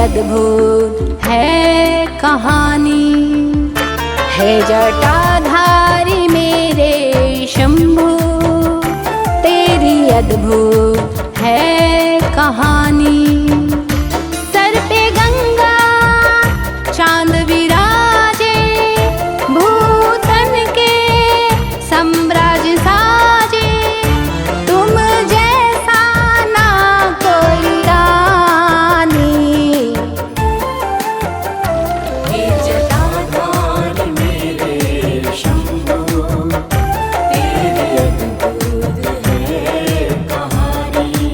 अद्भुत है कहानी। है जटाधारी मेरे शंभू, तेरी अद्भुत है कहानी। सर पे गंगा चांद विराजे, भूतन के साम्राज्य साजे, तुम जैसा ना कोई रानी। हे जटाधारी मेरे शंभू, तेरी अद्भुत है कहानी।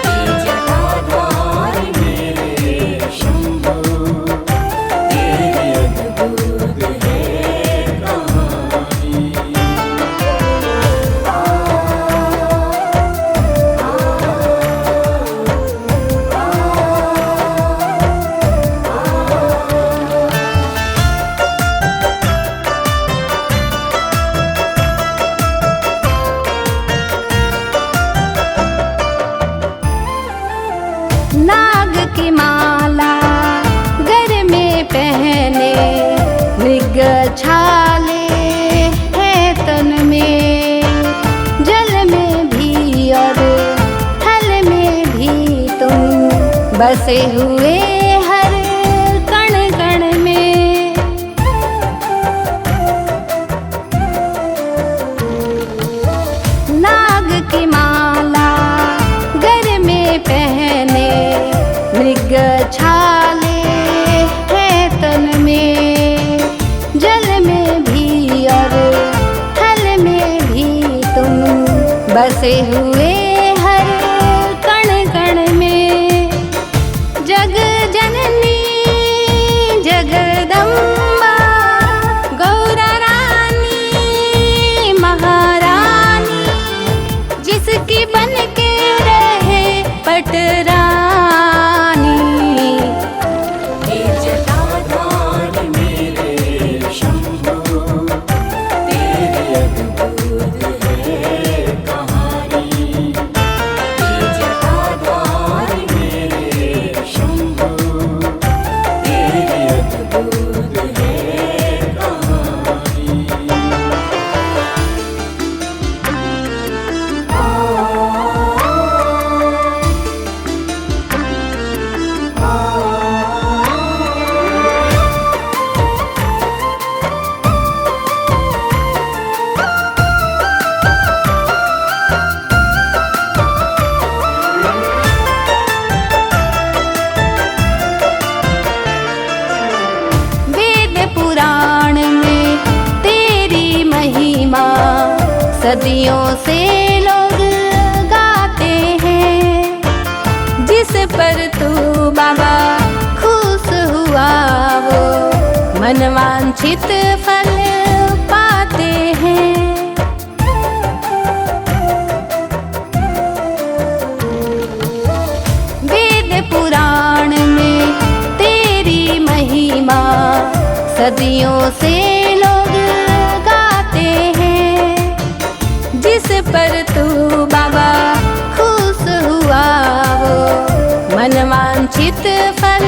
हे जटाधारी मेरे शंभू, तेरी अद्भुत है कहानी। नाग की माला घर में पहने, मृग छाले है तन में। जल में भी और थल में भी तुम बसे हुए हर कण कण में। नाग की माला घर में पहने, मृग छाले है तन में। जल में भी और थल में भी तुम बसे हुए हर कण कण में। जग जननी जगदम्बा, गौरा रानी महारानी, जिसकी बन के रहे पटरानी। हे जटाधारी मेरे शंभू, तेरी अद्भुत है कहानी। हे जटाधारी मेरे शंभू, तेरी अद्भुत है कहानी। वेद पुराण में तेरी महिमा सदियों से लोग गाते हैं। जिस पर तू बाबा खुश हुआ, वो मनवांछित फल पाते हैं। वेद पुराण में तेरी महिमा सदियों से लोग गाते हैं। जिस पर तू बाबा खुश हुआ, वो मनवांछित फल